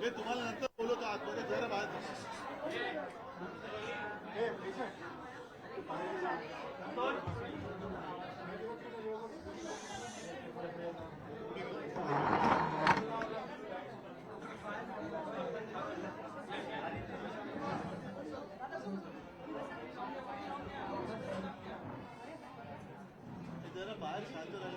मी तुम्हाला नंतर बोलवतो आतमध्ये जरा बाहेर जरा बाहेर शांत झालं.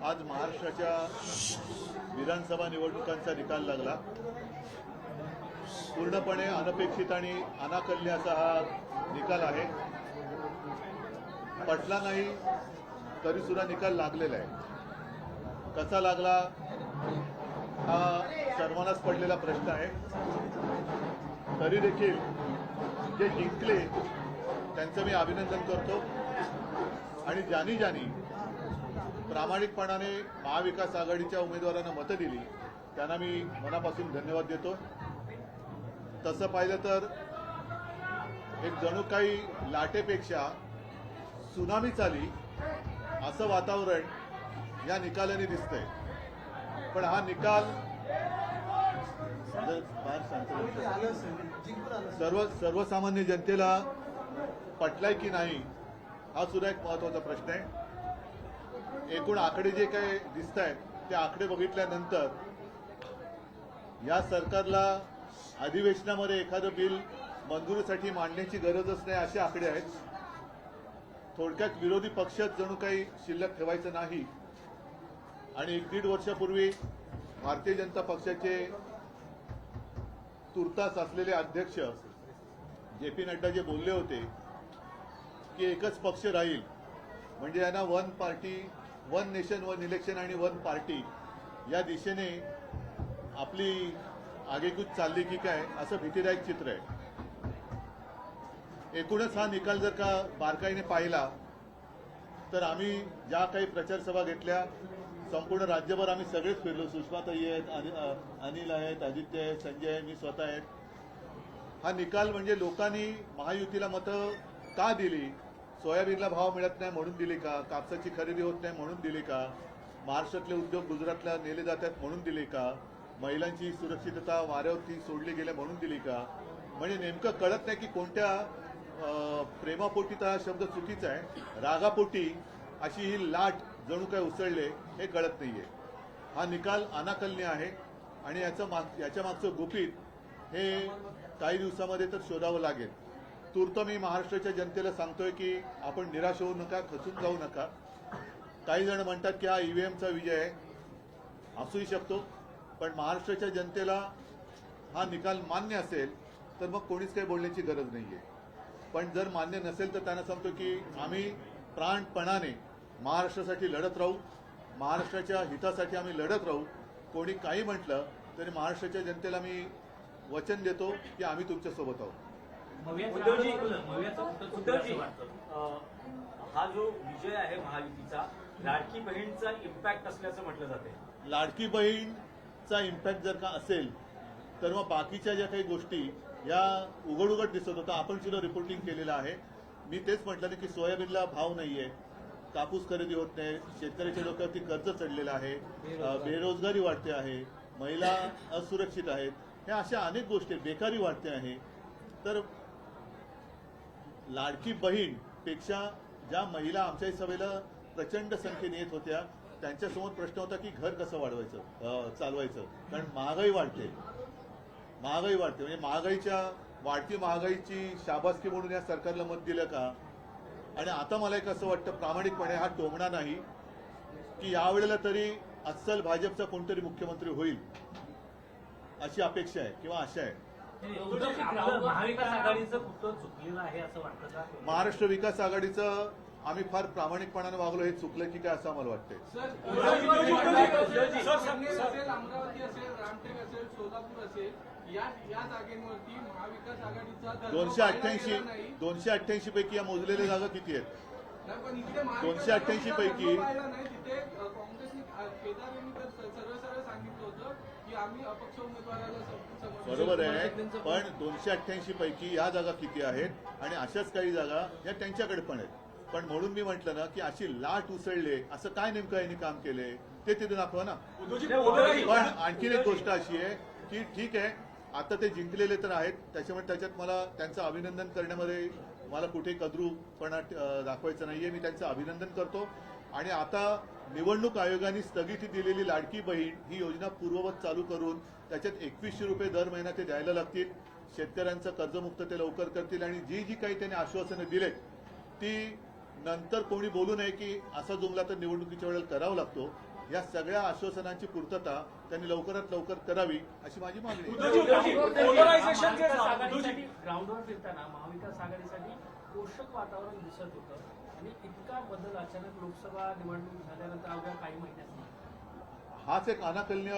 आज महाराष्ट्राच्या विधानसभा निवडणुकांचा निकाल लागला. पूर्णपणे अनपेक्षित आणि अनाकलनीय असा हा निकाल आहे. पटला नाही तरी सुद्धा निकाल लागलेला आहे. कसा लागला हा सर्वांनाच पडलेला प्रश्न आहे. तरी देखील जे जिंकले त्यांचं मी अभिनंदन करतो आणि ज्यांनी प्रामाणिकपणाने महाविकास आघाडीच्या उमेदवारांना मतं दिली त्यांना मी मनापासून धन्यवाद देतो. तसं पाहिलं तर एक जणू काही लाटेपेक्षा सुनामीच आली असं वातावरण या निकालाने दिसतंय. पण हा निकाल सर्वसामान्य जनतेला पटलाय की नाही हा सुद्धा एक महत्वाचा प्रश्न आहे. एकूण आकडे जे काही दिसत आहेत ते आकडे बघितल्यानंतर या सरकारला अधिवेशनामध्ये एखादं बिल मंजुरीसाठी मांडण्याची गरजच नाही असे आकडे आहेत. थोडक्यात विरोधी पक्षात जणू काही शिल्लक ठेवायचं नाही. आणि 1-1.5 वर्षापूर्वी भारतीय जनता पक्षाचे तुर्तास असलेले अध्यक्ष जे.पी. नड्डा जे बोलले होते की एकच पक्ष राहील म्हणजे यांना one party, one nation, one election आणि वन पार्टी या दिशेने आपली आगेकूच चालली की काय असं भीतीदायक चित्र आहे. एकूणच हा निकाल जर का बारकाईने पाहिला तर आम्ही ज्या काही प्रचारसभा घेतल्या संपूर्ण राज्यभर आम्ही सगळेच फिरलो. सुषमाताई आहेत, अनिल आहेत, आदित्य आहेत, संजय आहे, मी स्वतः आहेत. हा निकाल म्हणजे लोकांनी महायुतीला मतं का दिली? सोयाबीनला भाव मिळत नाही म्हणून दिली का? कापसाची खरेदी होत नाही म्हणून दिली का? महाराष्ट्रातले उद्योग गुजरातला नेले जातात म्हणून दिले का? महिलांची सुरक्षितता वाऱ्यावरती सोडली गेल्या म्हणून दिली का? म्हणजे नेमकं कळत नाही की कोणत्या प्रेमापोटी तर हा शब्द चुकीचा आहे, रागापोटी अशी ही लाट जणू काय उसळले हे कळत नाहीये. हा निकाल अनाकलनीय आहे आणि याच्या मागचं गुपित हे काही दिवसामध्ये तर शोधावं लागेल. तूर्त मी महाराष्ट्राच्या जनतेला सांगतोय की आपण निराश होऊ नका, खचून जाऊ नका. काही जण म्हणतात की हा ईव्हीएमचा विजय आहे, असूही शकतो. पण महाराष्ट्राच्या जनतेला हा निकाल मान्य असेल तर मग कोणीच काही बोलण्याची गरज नाहीये. पण जर मान्य नसेल तर त्यांना सांगतो की आम्ही प्राणपणाने महाराष्ट्रासाठी लढत राहू, महाराष्ट्राच्या हितासाठी आम्ही लढत राहू. कोणी काही म्हटलं तरी महाराष्ट्राच्या जनतेला मी वचन देतो की आम्ही तुमच्यासोबत आहोत. उद्धवजी, हा जो विजय आहे महायुतीचा लाडकी बहीणचा इम्पॅक्ट असल्याचं म्हटलं जाते. लाडकी बहीणचा इम्पॅक्ट जर का असेल तर मग बाकीच्या ज्या काही गोष्टी या उघड दिसत होता. आपण सुद्धा रिपोर्टिंग केलेलं आहे. मी तेच म्हटलं की सोयाबीनला भाव नाहीये, कापूस खरेदी होत नाही, शेतकऱ्याच्या डोक्यावरती कर्ज चढलेलं आहे, बेरोजगारी वाढते आहे, महिला असुरक्षित आहेत, ह्या अशा अनेक गोष्टी, बेकारी वाढते आहे. तर लाडकी बहीण पेक्षा ज्या महिला आमच्या सभेला प्रचंड संख्येने येत होत्या त्यांच्यासमोर प्रश्न होता की घर कसं वाढवायचं, चालवायचं. कारण महागाई वाढते म्हणजे वाढती महागाईची शाबासकी म्हणून या सरकारला मत दिलं का? आणि आता मला एक असं वाटतं प्रामाणिकपणे, हा टोमणा नाही, की यावेळेला तरी अस्सल भाजपचा कोणतरी मुख्यमंत्री होईल अशी अपेक्षा आहे किंवा आशा आहे. महाविकास आघाडीचं पुतळ चुकलेलं आहे असं वाटतं का? महाराष्ट्र विकास आघाडीचं आम्ही फार प्रामाणिकपणाने वागलो हे चुकलं की काय असं आम्हाला वाटतंय. असेल, अमरावती असेल, रामटेक असेल, सोलापूर असेल, या जागेवरती महाविकास आघाडीचा 288 पैकी या मोजलेल्या जागा किती आहेत? 288 पैकी तिथे काँग्रेसने केदार यांनी तर सरळ सांगितलं होतं की आम्ही अपक्ष उमेदवाराला बरोबर आहे, पण 288 पैकी या जागा किती आहेत आणि अशाच काही जागा या त्यांच्याकडे पण आहेत. पण म्हणून मी म्हटलं ना की अशी लाट उसळले असं काय नेमकं यांनी काम केलंय ते तिथे दाखवा ना. पण आणखीन एक गोष्ट अशी आहे की ठीक आहे, आता ते जिंकलेले तर आहेत, त्याच्यामुळे त्याच्यात मला त्यांचं अभिनंदन करण्यामध्ये मला कुठे कद्रूपणा दाखवायचं नाहीये. मी त्यांचं अभिनंदन करतो. आणि आता निवडणूक आयोगाने स्थगिती दिलेली लाडकी बहीण ही योजना पूर्ववत चालू करून त्याच्यात 2100 रुपये दर महिना ते द्यायला लागतील. शेतकऱ्यांचं कर्जमुक्त ते लवकर करतील आणि जी काही त्यांनी आश्वासनं दिलेत ती नंतर कोणी बोलू नये की असा जुमला तर निवडणुकीच्या वेळेला करावा लागतो. या सगळ्या आश्वासनांची पूर्तता त्यांनी लवकरात लवकर करावी अशी माझी मागणी आहे. ग्राउंडवर फिरताना महाविकास आघाडीसाठी पोषक वातावरण दिसत होतं आणि इतका बदल अचानक लोकसभा निवडणूक झाल्यानंतर अवघ्या काही महिन्यात हाच एक अनाकलनीय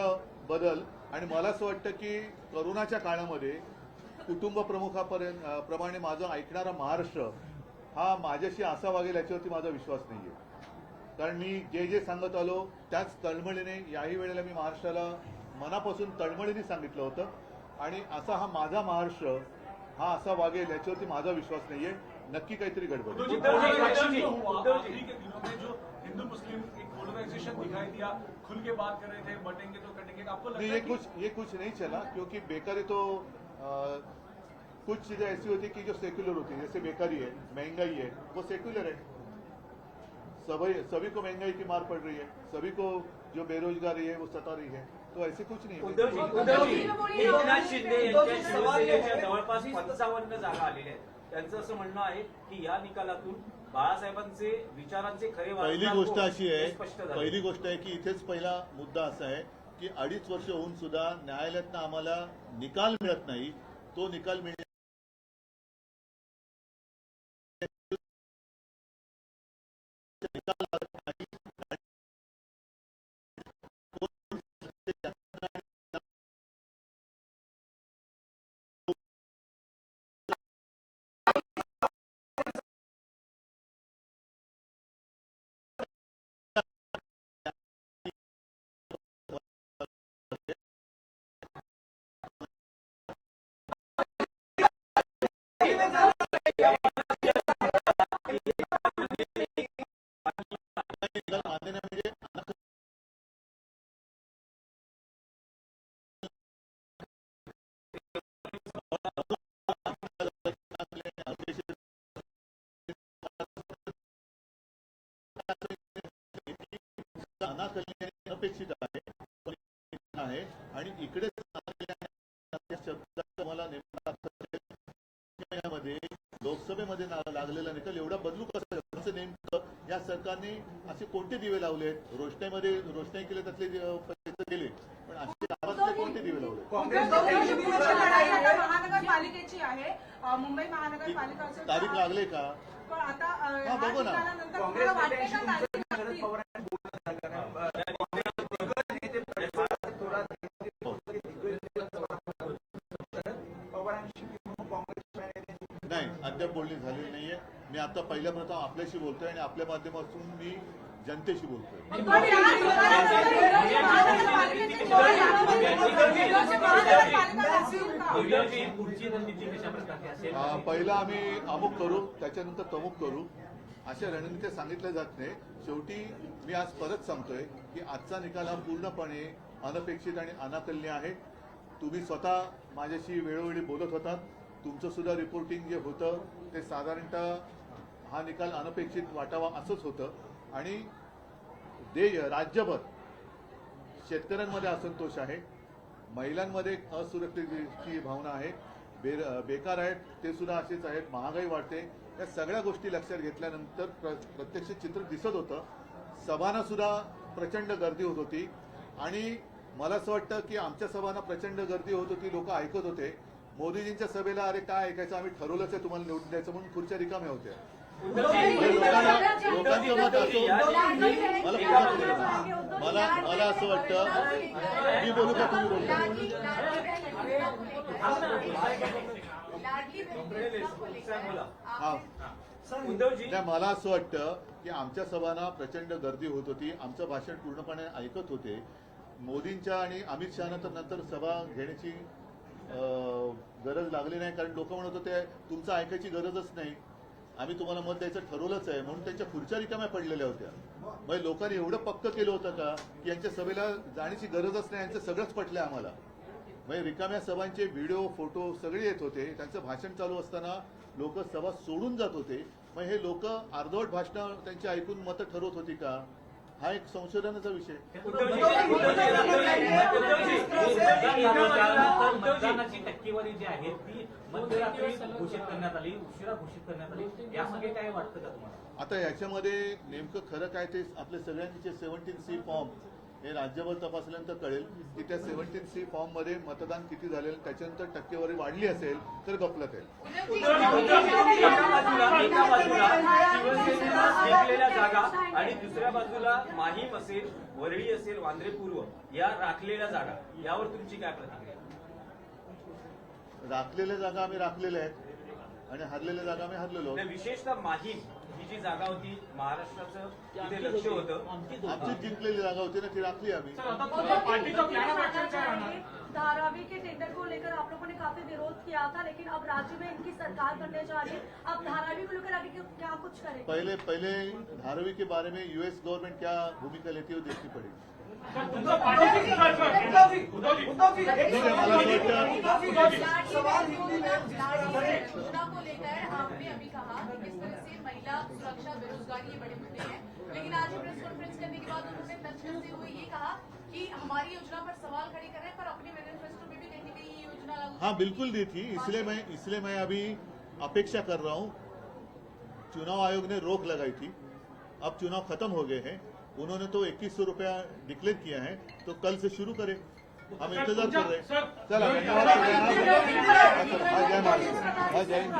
बदल. आणि मला असं वाटतं की करोनाच्या काळामध्ये कुटुंब प्रमुखाप्रमाणे माझं ऐकणारा महाराष्ट्र हा माझ्याशी असा वागेल याच्यावरती माझा विश्वास नाहीये. कारण मी जे सांगत आलो त्याच तळमळीने याही वेळेला मी महाराष्ट्राला मनापासून तळमळीने सांगितलं होतं. आणि असा हा माझा महाराष्ट्र हा असा वागेल याच्यावरती माझा विश्वास नाहीये. नक्की काहीतरी गडबड आहे. हिंदू मुस्लिम एक पोलराइजेशन दिखाई दिया, खुल के बात कर रहे थे, बटेंगे तो कटेंगे, आपको लगता है ये कुछ नहीं चला क्योंकि बेकारी तो कुछ चीजें ऐसी होती कि जो सेक्युलर होती है, जैसे बेकारी है, महंगाई है, वो सेक्युलर है. सभी को महंगाई की मार पड़ रही है, सभी को जो बेरोजगारी है वो सता रही है. तो ऐसे कुछ नहीं. एकनाथ शिंदे यांच्या शिवसेनेच्या जवळपास 55 जागा आलेल्या आहेत. त्यांचं असं म्हणणं आहे की या निकालातून बाळासाहेबांचे विचारांचे खरे पहिली गोष्ट अशी आहे, स्पष्ट झाले. पहिली गोष्ट आहे की इथेच पहिला मुद्दा असा आहे की 2.5 वर्ष होऊन सुद्धा न्यायालयातनं आम्हाला निकाल मिळत नाही. तो निकाल मिळणे अपेक्षित आहे आणि इकडे शब्दाचा मला नेमका लोकसभेमध्ये लागलेला निकाल एवढा बदलू कसं नेमकं या सरकारने असे कोणते दिवे लावले? रोषणाई केले त्यातले पैसे गेले, पण असे गावातले कोणते दिवे लावले? महानगरपालिकेची आहे, मुंबई महानगरपालिका तारीख लागले का? पण आता बघू ना. तुम्हाला वाटते का तारीख लागतील? नाही, अद्याप बोलणी झालेली नाहीये. मी आता पहिल्या प्रथम आपल्याशी बोलतोय आणि आपल्या माध्यमातून मी जनतेशी बोलतोय. पहिला आम्ही अमुक करू, त्याच्यानंतर तमुक करू, अशा रणनीती सांगितल्या जात नाही. शेवटी मी आज परत सांगतोय की आजचा निकाल हा पूर्णपणे अनपेक्षित आणि अनाकलनीय आहे. तुम्ही स्वतः माझ्याशी वेळोवेळी बोलत होतात. तुमचं सुद्धा रिपोर्टिंग जे होतं ते साधारणतः हा निकाल अनपेक्षित वाटावा असंच होतं. आणि राज्यभर शेतकऱ्यांमध्ये असंतोष आहे, महिलांमध्ये असुरक्षिततेची भावना आहे, बेकार आहेत ते सुद्धा असेच आहेत, महागाई वाढते. या सगळ्या गोष्टी लक्षात घेतल्यानंतर प्रत्यक्ष चित्र दिसत होतं. सभांना सुद्धा प्रचंड गर्दी होत होती आणि मला असं वाटतं की आमच्या सभांना प्रचंड गर्दी होत होती, लोक ऐकत होते. मोदीजींच्या सभेला अरे काय ऐकायचं, आम्ही ठरवलंच आहे तुम्हाला निवडून द्यायचं म्हणून खुर्च्या रिकाम्या होत्या. लोकांचं मत असो मला असं वाटतं. मी बोलू का तुम्ही बोलू? हा. उद्धवजी नाही, मला असं वाटतं की आमच्या सभांना प्रचंड गर्दी होत होती. आमचं भाषण पूर्णपणे ऐकत होते. मोदींच्या आणि अमित शहानं तर नंतर सभा घेण्याची गरज लागली नाही, कारण लोक म्हणत होते तुमचं ऐकायची गरजच नाही, आम्ही तुम्हाला मत द्यायचं ठरवलंच आहे, म्हणून त्यांच्या खुर्च्या रिकाम्या पडलेल्या होत्या. म्हणजे लोकांनी एवढं पक्क केलं होतं का की यांच्या सभेला जाण्याची गरजच नाही, यांचं सगळंच पटलंय आम्हाला. म्हणजे रिकाम्या सभांचे व्हिडिओ फोटो सगळे येत होते. त्यांचं भाषण चालू असताना लोक सभा सोडून जात होते. मग हे लोक अर्धवट भाषणं त्यांची ऐकून मतं ठरवत होती का? हा एक संशोधनाचा विषय. मतदानाची टक्केवारी जी आहे ती मध्यरात्री घोषित करण्यात आली, उशिरा घोषित करण्यात आली, यासाठी काय वाटतं का तुम्हाला? आता याच्यामध्ये नेमकं खरं काय ते आपले सगळ्यांचे 17C फॉर्म हे राज्यभर तपासल्यानंतर कळेल की त्या 17C फॉर्म मध्ये मतदान किती झालेलं, त्याच्यानंतर टक्केवारी वाढली असेल तर गफलत आहे. एका बाजूला शिवसेनेनं जिंकलेल्या जागा आणि दुसऱ्या बाजूला माहीम असेल, वरळी असेल, वांद्रे पूर्व या राखलेल्या जागा, यावर तुमची काय प्रतिक्रिया? राखलेल्या जागा आम्ही राखलेल्या आहेत आणि हरलेल्या जागा आम्ही हरलेलो आहोत. विशेषतः माहीम ही जी जागा होती, महाराष्ट्राचं तिथे लक्ष होतं, आमचीच जिंकलेली जागा होती ना, ती राखली आम्ही. पार्टीचा प्लॅन ऑफ ऍक्शन काय राहणार? धारावी के टेंडर को लेकर आप लोगों ने काफी विरोध किया था, लेकिन अब राज्य में इनकी सरकार बनने जा रही है, अब धारावी को लेकर आगे क्या कुछ करेंगे? पहले धारावी के बारे में यूएस गवर्नमेंट क्या भूमिका लेती है वो देखनी पड़ेगी. तुमचं पार्टीची उद्धवजी ठीक आहे, मला असं वाटतं योजना को लेकर आपने अभी कहा कि किस तरह से महिला सुरक्षा, बेरोजगारी ये बड़े मुद्दे हैं, लेकिन आज प्रेस कॉन्फ्रेंस करने के बाद उन्होंने तथ्य करते हुए ये कहा कि हमारी योजना पर सवाल खड़े कर रहे हैं, पर अपने मैनिफेस्टो में भी कहीं न कहीं ये योजना लागू हाँ बिल्कुल दी थी, इसलिए मैं अभी अपेक्षा कर रहा हूँ. चुनाव आयोग ने रोक लगाई थी, अब चुनाव खत्म हो गए हैं, उन्होंने तो 2100 रुपया डिक्लेयर किया है, तो कल से शुरू करें. हम इंतजार कर रहे हैं. चला धन्यवाद. जय महाराष्ट्र. जय हिंद.